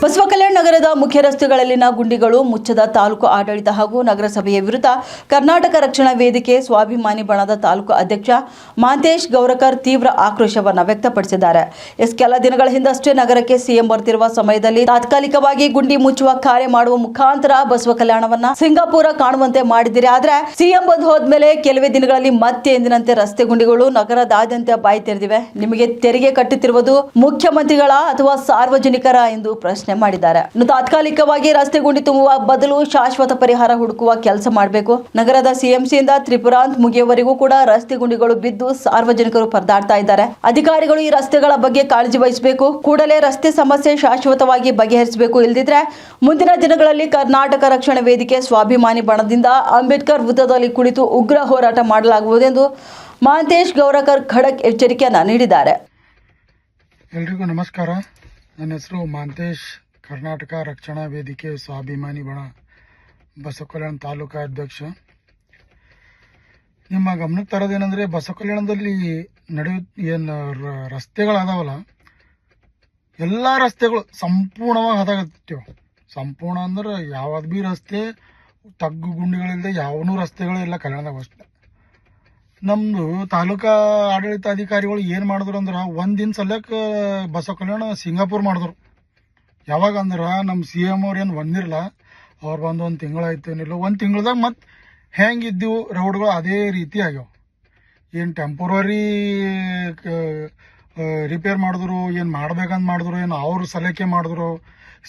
ಬಸವಕಲ್ಯಾಣ ನಗರದ ಮುಖ್ಯ ರಸ್ತೆಗಳಲ್ಲಿನ ಗುಂಡಿಗಳು ಮುಚ್ಚದ ತಾಲೂಕು ಆಡಳಿತ ಹಾಗೂ ನಗರಸಭೆಯ ವಿರುದ್ಧ ಕರ್ನಾಟಕ ರಕ್ಷಣಾ ವೇದಿಕೆ ಸ್ವಾಭಿಮಾನಿ ಬಣದ ತಾಲೂಕು ಅಧ್ಯಕ್ಷ ಮಾಂತೇಶ್ ಗೌರಕರ್ ತೀವ್ರ ಆಕ್ರೋಶವನ್ನು ವ್ಯಕ್ತಪಡಿಸಿದ್ದಾರೆ. ಕೆಲ ದಿನಗಳ ಹಿಂದಷ್ಟೇ ನಗರಕ್ಕೆ ಸಿಎಂ ಬರ್ತಿರುವ ಸಮಯದಲ್ಲಿ ತಾತ್ಕಾಲಿಕವಾಗಿ ಗುಂಡಿ ಮುಚ್ಚುವ ಕಾರ್ಯ ಮಾಡುವ ಮುಖಾಂತರ ಬಸವಕಲ್ಯಾಣವನ್ನ ಸಿಂಗಾಪುರ ಕಾಣುವಂತೆ ಮಾಡಿದಿರಿ. ಆದ್ರೆ ಸಿಎಂ ಬಂದು ಹೋದ್ಮೇಲೆ ಕೆಲವೇ ದಿನಗಳಲ್ಲಿ ಮತ್ತೆ ಎಂದಿನಂತೆ ರಸ್ತೆ ಗುಂಡಿಗಳು ನಗರದಾದ್ಯಂತ ಬಾಯಿ ತೆರೆದಿವೆ. ನಿಮಗೆ ತೆರಿಗೆ ಕಟ್ಟುತ್ತಿರುವುದು ಮುಖ್ಯಮಂತ್ರಿಗಳ ಅಥವಾ ಸಾರ್ವಜನಿಕರ ಎಂದು ಪ್ರಶ್ನೆ ಮಾಡಿದ್ದಾರೆ. ಇನ್ನು ತಾತ್ಕಾಲಿಕವಾಗಿ ರಸ್ತೆ ಗುಂಡಿ ತುಂಬುವ ಬದಲು ಶಾಶ್ವತ ಪರಿಹಾರ ಹುಡುಕುವ ಕೆಲಸ ಮಾಡಬೇಕು. ನಗರದ ಸಿಎಂಸಿಯಿಂದ ತ್ರಿಪುರಾಂತ್ ಮುಗಿಯುವವರೆಗೂ ಕೂಡ ರಸ್ತೆ ಗುಂಡಿಗಳು ಬಿದ್ದು ಸಾರ್ವಜನಿಕರು ಪರದಾಡ್ತಾ ಇದ್ದಾರೆ. ಅಧಿಕಾರಿಗಳು ಈ ರಸ್ತೆಗಳ ಬಗ್ಗೆ ಕಾಳಜಿ ವಹಿಸಬೇಕು. ಕೂಡಲೇ ರಸ್ತೆ ಸಮಸ್ಯೆ ಶಾಶ್ವತವಾಗಿ ಬಗೆಹರಿಸಬೇಕು. ಇಲ್ಲದಿದ್ರೆ ಮುಂದಿನ ದಿನಗಳಲ್ಲಿ ಕರ್ನಾಟಕ ರಕ್ಷಣಾ ವೇದಿಕೆ ಸ್ವಾಭಿಮಾನಿ ಬಣದಿಂದ ಅಂಬೇಡ್ಕರ್ ವೃತ್ತದಲ್ಲಿ ಕುಳಿತು ಉಗ್ರ ಹೋರಾಟ ಮಾಡಲಾಗುವುದೆಂದು ಮಾಂತೇಶ್ ಗೌರಕರ್ ಖಡಕ್ ಎಚ್ಚರಿಕೆಯನ್ನ ನೀಡಿದ್ದಾರೆ. ಎಲ್ರಿಗೂ ನಮಸ್ಕಾರ. ನನ್ನ ಹೆಸರು ಮಾಂತೇಶ್, ಕರ್ನಾಟಕ ರಕ್ಷಣಾ ವೇದಿಕೆ ಸ್ವಾಭಿಮಾನಿ ಬಣ ಬಸವಕಲ್ಯಾಣ ತಾಲೂಕಾ ಅಧ್ಯಕ್ಷ. ನಿಮ್ಮ ಗಮನಕ್ಕೆ ತರೋದೇನೆಂದರೆ, ಬಸವಕಲ್ಯಾಣದಲ್ಲಿ ಏನು ರಸ್ತೆಗಳದಾವಲ್ಲ, ಎಲ್ಲ ರಸ್ತೆಗಳು ಸಂಪೂರ್ಣವಾಗಿ ಹದಾಗತ್ತೇವೆ. ಸಂಪೂರ್ಣ ಅಂದ್ರೆ ಯಾವ್ದು ಭೀ ರಸ್ತೆ ತಗ್ಗು ಗುಂಡಿಗಳಿಲ್ಲದೆ ಯಾವನೂ ರಸ್ತೆಗಳೆಲ್ಲ ಕಲ್ಯಾಣದಾಗ ಅಷ್ಟೇ. ನಮ್ಮದು ತಾಲೂಕಾ ಆಡಳಿತಾಧಿಕಾರಿಗಳು ಏನು ಮಾಡಿದ್ರು ಅಂದ್ರೆ, ಒಂದಿನ ಸಲಕ್ಕೆ ಬಸವಕಲ್ಯಾಣ ಸಿಂಗಾಪುರ್ ಮಾಡಿದ್ರು. ಯಾವಾಗ ಅಂದ್ರೆ ನಮ್ಮ CM ಅವ್ರು ಏನು ಬಂದಿರಲ್ಲ, ಅವ್ರು ಬಂದು ಒಂದು ತಿಂಗಳಾಯ್ತು ಏನಿಲ್ಲ. ಒಂದು ತಿಂಗಳದಾಗ ಮತ್ತೆ ಹೆಂಗಿದ್ದೀವು ರೋಡ್ಗಳು ಅದೇ ರೀತಿ ಆಗ್ಯಾವ. ಏನು ಟೆಂಪರರಿ ರಿಪೇರ್ ಮಾಡಿದ್ರು, ಏನು ಮಾಡ್ಬೇಕಂತ ಮಾಡಿದ್ರು, ಏನು ಅವ್ರ ಸಲಹೆ ಮಾಡಿದ್ರು,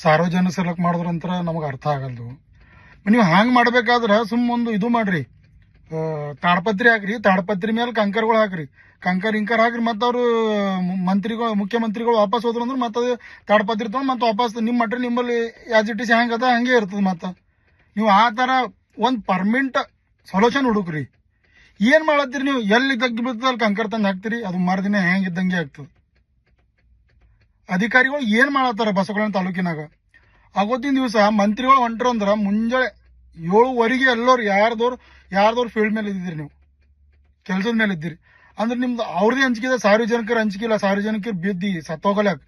ಸಾರ್ವಜನಿಕ ಸಲಹೆ ಮಾಡಿದ್ರು ಅಂತ ನಮಗೆ ಅರ್ಥ ಆಗಲ್ದು. ನೀವು ಹಂಗೆ ಮಾಡ್ಬೇಕಾದ್ರೆ ಒಂದು ಇದು ಮಾಡ್ರಿ, ತಾಡ್ಪತ್ರಿ ಹಾಕ್ರಿ. ತಾಡ್ಪತ್ರಿ ಮೇಲೆ ಕಂಕರ್ಗಳು ಹಾಕ್ರಿ, ಕಂಕರ್ ಹಾಕ್ರಿ. ಮತ್ತೆ ಅವರು ಮುಖ್ಯಮಂತ್ರಿಗಳು ವಾಪಸ್ ಹೋದ್ರು ಅಂದ್ರೆ ಮತ್ತೆ ಅದು ತಾಡ್ಪತ್ರಿ ತಗೊಂಡು ಮತ್ತೆ ವಾಪಸ್ ನಿಮ್ಮ ಮಟ್ರಿ ನಿಮ್ಮಲ್ಲಿ ಆಸ್ ಇಟ್ ಇಸ್ ಹೆಂಗೆ ಅದ ಹಂಗೆ ಇರ್ತದೆ. ಮತ್ತೆ ನೀವು ಆ ಥರ ಒಂದು ಪರ್ಮನೆಂಟ್ ಸೊಲ್ಯೂಷನ್ ಹುಡುಕ್ರಿ. ಏನು ಮಾಡತ್ತೀರಿ ನೀವು? ಎಲ್ಲಿ ತಗ್ಗಿ ಬಿಡ್ತದೆ ಅಲ್ಲಿ ಕಂಕರ್ ತಂದು ಹಾಕ್ತೀರಿ, ಅದು ಮರುದಿನ ಹೆಂಗಿದ್ದಂಗೆ ಆಗ್ತದೆ. ಅಧಿಕಾರಿಗಳು ಏನು ಮಾಡತ್ತಾರ ಬಸವಕಲ್ಯಾಣ ತಾಲೂಕಿನಾಗ? ಆವತ್ತಿನ ದಿವಸ ಮಂತ್ರಿಗಳು ಹೊಂಟ್ರು ಅಂದ್ರೆ ಮುಂಜಾನೆ 7:15 ಎಲ್ಲೋರು ಯಾರ್ದವ್ರು ಫೀಲ್ಡ್ ಮೇಲೆ ಇದ್ದಿರಿ, ನೀವು ಕೆಲಸದ ಮೇಲೆ ಇದ್ದೀರಿ ಅಂದ್ರೆ ನಿಮ್ದು ಅವ್ರದೇ ಹಂಚಿಕೆ, ಸಾರ್ವಜನಿಕರ ಹಂಚಿಕಿಲ್ಲ. ಸಾರ್ವಜನಿಕರು ಬಿದ್ದಿ ಸತ್ತೋಗಲ್ಯಾಕ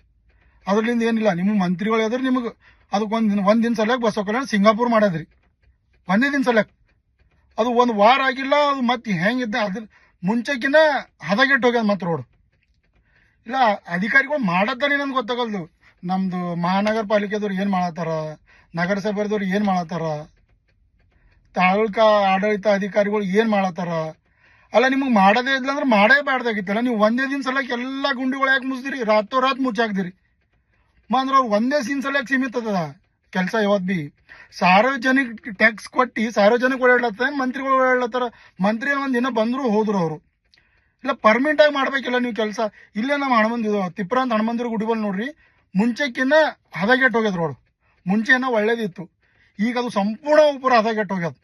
ಅದ್ರಲ್ಲಿಂದ ಏನಿಲ್ಲ. ನಿಮ್ಮ ಮಂತ್ರಿಗಳು ಅದ್ರ ನಿಮಗೆ ಅದಕ್ಕೆ ಒಂದಿನ ಸಲಕ್ಕೆ ಬಸವಕಲ್ಯಾಣ ಸಿಂಗಾಪುರ್ ಮಾಡೋದ್ರಿ. ಒಂದೇ ದಿನ ಸಲಕ್ಕೆ ಅದು 1 ವಾರ ಆಗಿಲ್ಲ. ಅದು ಮತ್ತೆ ಹೆಂಗಿದ್ದ ಅದ್ರ ಮುಂಚೆಕಿನ್ನ ಹದಗೆಟ್ಟು ಹೋಗ್ಯದ ಮತ್ತೆ ರೋಡ್. ಇಲ್ಲ ಅಧಿಕಾರಿಗಳು ಮಾಡತ್ತಾನೆ ನನ್ಗೆ ಗೊತ್ತಾಗಲ್ದು. ನಮ್ದು ಮಹಾನಗರ ಪಾಲಿಕೆದವ್ರು ಏನು ಮಾಡತ್ತಾರ, ನಗರಸಭೆದವ್ರು ಏನು ಮಾಡತ್ತಾರ, ತಾಲೂಕಾ ಆಡಳಿತ ಅಧಿಕಾರಿಗಳು ಏನು ಮಾಡತ್ತಾರ. ಅಲ್ಲ ನಿಮಗೆ ಮಾಡೋದೇ ಇಲ್ಲ ಅಂದ್ರೆ ಮಾಡೇ ಬ್ಯಾಡ್ದಾಗಿತ್ತಲ್ಲ. ನೀವು ಒಂದೇ ದಿನ ಸಲಕ್ಕೆ ಎಲ್ಲ ಗುಂಡಿಗಳು ಯಾಕೆ ಮುಚ್ಚಿದಿರಿ? ರಾತ್ ಮುಚ್ಚಾಕ್ದಿರಿ. ಅಂದ್ರೆ ಅವ್ರು ಒಂದೇ ದಿನ ಸಲಕ್ಕೆ ಸೀಮಿತ ಅದ ಕೆಲಸ. ಯಾವತ್ತು ಭೀ ಸಾರ್ವಜನಿಕ ಟ್ಯಾಕ್ಸ್ ಕೊಟ್ಟು ಸಾರ್ವಜನಿಕ ಓಡಾಡ್ಲತ್ತಾರ, ಮಂತ್ರಿಗಳು ಓಡಾಡ್ಲತ್ತಾರ. ಮಂತ್ರಿ ಒಂದು ದಿನ ಬಂದ್ರು ಹೋದ್ರು ಅವರು. ಇಲ್ಲ ಪರ್ಮನೆಂಟ್ ಆಗಿ ಮಾಡ್ಬೇಕಿಲ್ಲ ನೀವು ಕೆಲಸ. ಇಲ್ಲೇ ನಮ್ಮ ಹಣಮಂದಿದು ತಿಪ್ರಾಂತ ಹಣಮಂದಿರ ಗುಡಿ ಬಂದು ನೋಡ್ರಿ, ಮುಂಚೆಕ್ಕಿನ್ನ ಹದಗೆಟ್ಟು ಹೋಗ್ಯದ ರೋಡ್. ಮುಂಚೆನ ಒಳ್ಳೇದಿತ್ತು, ಈಗ ಅದು ಸಂಪೂರ್ಣ ಪೂರ ಹದಗೆಟ್ಟು ಹೋಗ್ಯದ.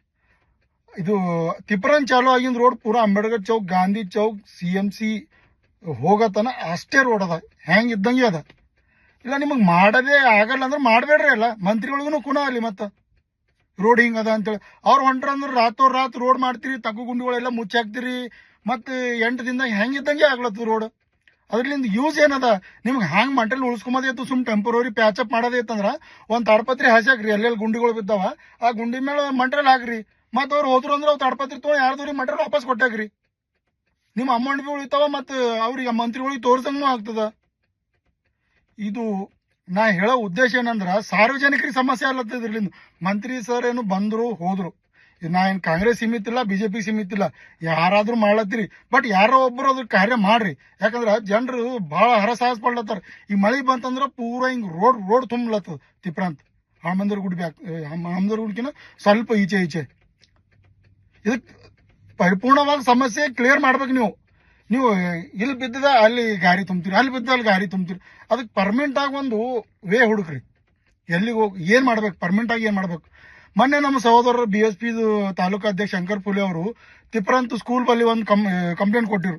ಇದು ತಿಪ್ರಾನ್ ಚಾಲು ಆಗಿಂದ ರೋಡ್ ಪೂರ ಅಂಬೇಡ್ಕರ್ ಚೌಕ್, ಗಾಂಧಿ ಚೌಕ್, CMC ಹೋಗತನ ಅಷ್ಟೇ ರೋಡ್ ಅದ, ಹೆಂಗಿದ್ದಂಗೆ ಅದ. ಇಲ್ಲ ನಿಮಗೆ ಮಾಡೋದೇ ಆಗಲ್ಲ ಅಂದ್ರೆ ಮಾಡಬೇಡ್ರಿ. ಅಲ್ಲ ಮಂತ್ರಿಗಳಿಗೂ ಕುಣ ಅಲ್ಲಿ ಮತ್ತೆ ರೋಡ್ ಹಿಂಗದ ಅಂತೇಳಿ ಅವ್ರು ಹೊಂಟ್ರಂದ್ರೆ ರಾತ್ ರೋಡ್ ಮಾಡ್ತೀರಿ, ತಗ್ಗು ಗುಂಡಿಗಳೆಲ್ಲ ಮುಚ್ಚಾಕ್ತೀರಿ. ಮತ್ತೆ 8 ದಿನದಾಗ ಹೆಂಗಿದ್ದಂಗೆ ಆಗ್ಲತ್ತದ ರೋಡ್. ಅದ್ರಲ್ಲಿಂದ ಯೂಸ್ ಏನದ? ನಿಮ್ಗೆ ಹ್ಯಾಂಗ್ ಮಂಟಲ್ ಉಳಿಸ್ಕೊಂಬೋದಿತ್ತು, ಸುಮ್ ಟೆಂಪರರಿ ಪ್ಯಾಚಪ್ ಮಾಡೋದೇ ಇತ್ತಂದ್ರ ಒಂದು ತಾಡ್ಪತ್ರಿ ಹಾಸಾಕ್ರಿ. ಎಲ್ಲೆಲ್ಲಿ ಗುಂಡಿಗಳು ಬಿದ್ದಾವ ಆ ಗುಂಡಿ ಮೇಲೆ ಮಂಟ್ರಲ್ ಹಾಕ್ರಿ. ಮತ್ತೆ ಅವ್ರು ಹೋದ್ರು ಅಂದ್ರೆ ಅವ್ರು ತಾಡ್ಪತ್ರಿ ತೊಗೊಂಡು ಯಾರ್ದವ್ರಿಗೆ ಮಂಟ್ರಲ್ ವಾಪಸ್ ಕೊಟ್ಟಾಕ್ರಿ. ನಿಮ್ಮ ಅಮೌಂಟ್ ಭೀ ಉಳಿತಾವ, ಮತ್ತು ಅವ್ರಿಗೆ ಮಂತ್ರಿಗಳಿಗೆ ತೋರ್ಸಂಗೂ ಆಗ್ತದ. ಇದು ನಾ ಹೇಳೋ ಉದ್ದೇಶ ಏನಂದ್ರ, ಸಾರ್ವಜನಿಕರಿಗೆ ಸಮಸ್ಯೆ ಆಗ್ಲತ್ತದ ಇದ್ರಲಿಂದ. ಮಂತ್ರಿ ಸರ್ ಏನು ಬಂದ್ರು ಹೋದ್ರು, ನಾ ಏನು ಕಾಂಗ್ರೆಸ್ ಸೀಮಿತ ಇಲ್ಲ, BJP ಸೀಮಿತ ಇಲ್ಲ, ಯಾರಾದ್ರೂ ಮಾಡ್ಲತ್ತೀರಿ. ಬಟ್ ಯಾರೋ ಒಬ್ಬರು ಅದ್ರ ಕಾರ್ಯ ಮಾಡ್ರಿ. ಯಾಕಂದ್ರ ಜನರು ಭಾಳ ಹರಸಾಹಸ ಪಡ್ಲತ್ತಾರ. ಈ ಮಳೆ ಬಂತಂದ್ರ ಪೂರ ಹಿಂಗ್ ರೋಡ್ ತುಂಬಲತ್ತದ. ತಿಪ್ರಾಂತ್ ಹಣಮಂದಿರ ಗುಡಿಕಿನ ಸ್ವಲ್ಪ ಈಚೆ ಇದಕ್ಕೆ ಪರಿಪೂರ್ಣವಾಗಿ ಸಮಸ್ಯೆ ಕ್ಲಿಯರ್ ಮಾಡ್ಬೇಕು. ನೀವು ಇಲ್ಲಿ ಬಿದ್ದದ ಅಲ್ಲಿ ಗಾಡಿ ತುಂಬ್ತೀರಿ, ಅಲ್ಲಿ ಬಿದ್ದ ಅಲ್ಲಿ ಗಾಡಿ ತುಂಬ್ತೀರಿ. ಅದಕ್ಕೆ ಪರ್ಮನೆಂಟ್ ಆಗಿ ಒಂದು ವೇ ಹುಡುಕ್ರಿ. ಎಲ್ಲಿಗೆ ಹೋಗಿ ಏನು ಮಾಡ್ಬೇಕು, ಪರ್ಮನೆಂಟ್ ಆಗಿ ಏನು ಮಾಡ್ಬೇಕು. ಮೊನ್ನೆ ನಮ್ಮ ಸಹೋದರರು BSP ತಾಲೂಕಾ ಅಧ್ಯಕ್ಷ ಶಂಕರ್ ಪುಲೆ ಅವರು ತಿಪ್ರಾಂತ್ ಸ್ಕೂಲ್ ಬಲ್ಲಿ ಒಂದು ಕಂಪ್ಲೇಂಟ್ ಕೊಟ್ಟಿರು.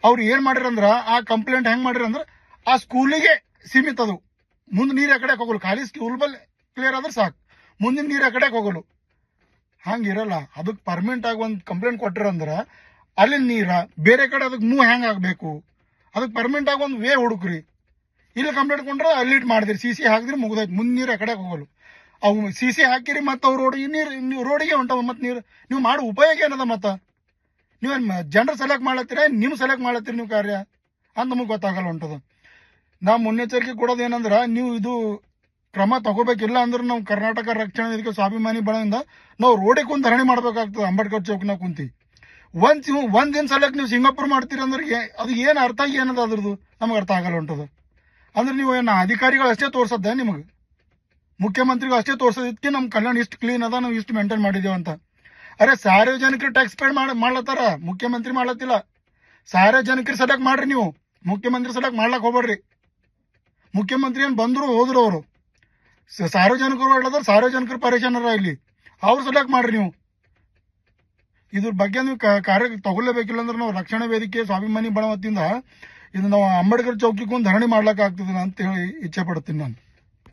ಅವ್ರು ಏನು ಮಾಡಿರಂದ್ರ, ಆ ಕಂಪ್ಲೇಂಟ್ ಹೆಂಗೆ ಮಾಡಿರಂದ್ರೆ ಆ ಸ್ಕೂಲಿಗೆ ಸೀಮಿತ ಅದು. ಮುಂದೆ ನೀರು ಆ ಕಡೆ ಹೋಗಲು, ಖಾಲಿ ಸ್ಕೂಲ್ ಬಲ್ಲಿ ಕ್ಲಿಯರ್ ಆದ್ರೆ ಸಾಕು, ಮುಂದಿನ ನೀರು ಆ ಕಡೆ ಹೋಗಲು. ಹಂಗಿರಲ್ಲ. ಅದಕ್ಕೆ ಪರ್ಮನೆಂಟ್ ಆಗಿ ಒಂದು ಕಂಪ್ಲೇಂಟ್ ಕೊಟ್ಟಿರಂದ್ರೆ ಅಲ್ಲಿ ನೀರ ಬೇರೆ ಕಡೆ ಅದಕ್ಕೆ ಮೂವ್ ಹೆಂಗೆ ಆಗಬೇಕು, ಅದಕ್ಕೆ ಪರ್ಮನೆಂಟ್ ಆಗಿ ಒಂದು ವೇ ಹುಡುಕ್ರಿ. ಇಲ್ಲಿ ಕಂಪ್ಲೇಂಟ್ ಕೊಂಡ್ರೆ ಅಲ್ಲಿ ಇಟ್ ಮಾಡಿದ್ರಿ, ಸಿ ಸಿ ಹಾಕಿದ್ರಿ ಮುಗ್ದೈತಿ, ಮುಂದೆ ನೀರು ಆ ಕಡೆ ಹೋಗಲು. ಅವು ಸಿ ಸಿ ಹಾಕಿರಿ ಮತ್ತೆ ಅವ್ರು ನೀರು ರೋಡಿಗೆ ಹೊಂಟವ. ಮತ್ತೆ ನೀರು ನೀವು ಮಾಡೋ ಉಪಯೋಗ ಏನದ? ಮತ್ತೆ ನೀವೇನು ಜನರು ಸೆಲೆಕ್ಟ್ ಮಾಡ್ಲತ್ತೀರ, ನಿಮ್ಮ ಸೆಲೆಕ್ಟ್ ಮಾಡ್ಲತ್ತೀರಿ ನೀವು ಕಾರ್ಯ ಅಂತ ನಮಗೆ ಗೊತ್ತಾಗಲ್ಲ ಹೊಂಟದ. ನಾವು ಮುನ್ನೆಚ್ಚರಿಕೆ ಕೊಡೋದು ಏನಂದ್ರೆ, ನೀವು ಇದು ಕ್ರಮ ತಗೋಬೇಕಿಲ್ಲ ಅಂದ್ರೆ ನಾವು ಕರ್ನಾಟಕ ರಕ್ಷಣಾ ವೇದಿಕೆ ಸ್ವಾಭಿಮಾನಿ ಬಣದಿಂದ ನಾವು ರೋಡಿಗೆ ಕುಂತು ಧರಣಿ ಮಾಡ್ಬೇಕಾಗ್ತದೆ. ಅಂಬೇಡ್ಕರ್ ಚೌಕ್ನಾಗ ಕುಂತಿ ಒಂದಿನ ಸಲಕ್ಕೆ ನೀವು ಸಿಂಗಾಪುರ್ ಮಾಡ್ತೀರಿ ಅಂದ್ರೆ ಅದು ಏನು ಅರ್ಥ ಏನದ ಅದ್ರದ್ದು ನಮ್ಗೆ ಅರ್ಥ ಆಗಲ್ಲ ಹೊಂಟದ. ಅಂದ್ರೆ ನೀವು ಏನು ಅಧಿಕಾರಿಗಳು ಅಷ್ಟೇ ತೋರ್ಸದ್ದೆ, ನಿಮಗೆ ಮುಖ್ಯಮಂತ್ರಿಗಳು ಅಷ್ಟೇ ತೋರ್ಸೋದಕ್ಕೆ ನಮ್ಮ ಕಲ್ಯಾಣ ಇಷ್ಟು ಕ್ಲೀನ್ ಅದ, ನಾವು ಇಷ್ಟು ಮೇಂಟೈನ್ ಮಾಡಿದ್ದೇವೆ ಅಂತ. ಅರೆ ಸಾರ್ವಜನಿಕರು ಟ್ಯಾಕ್ಸ್ ಪೇಡ್ ಮಾಡ್ಲತ್ತಾರ, ಮುಖ್ಯಮಂತ್ರಿ ಮಾಡ್ಲತ್ತಿಲ್ಲ. ಸಾರ್ವಜನಿಕರು ಸೆಲೆಕ್ಟ್ ಮಾಡ್ರಿ, ನೀವು ಮುಖ್ಯಮಂತ್ರಿ ಸೆಲೆಕ್ಟ್ ಮಾಡ್ಲಕ್ ಹೋಗ್ಬೇಡ್ರಿ. ಮುಖ್ಯಮಂತ್ರಿ ಏನು ಬಂದ್ರು ಹೋದ್ರು ಅವರು ಸಾರ್ವಜನಿಕರು ಹೇಳದ್ರ, ಸಾರ್ವಜನಿಕರು ಪರೇಶಾನರ ಇಲ್ಲಿ, ಅವ್ರು ಸೆಲೆಕ್ಟ್ ಮಾಡ್ರಿ ನೀವು. ಇದ್ರ ಬಗ್ಗೆ ನೀವು ಕಾರ್ಯ ತಗೊಳ್ಳೇಬೇಕಿಲ್ಲ ಅಂದ್ರೆ ನಾವು ರಕ್ಷಣಾ ವೇದಿಕೆ ಸ್ವಾಭಿಮಾನಿ ಬಣ ವತಿಯಿಂದ ಇದು ನಾವು ಅಂಬೇಡ್ಕರ್ ಚೌಕಿಗೆ ಒಂದು ಧರಣಿ ಮಾಡ್ಲಿಕ್ಕೆ ಆಗ್ತದೆ ಅಂತ ಹೇಳಿ ಇಚ್ಛೆ ಪಡ್ತೀನಿ ನಾನು.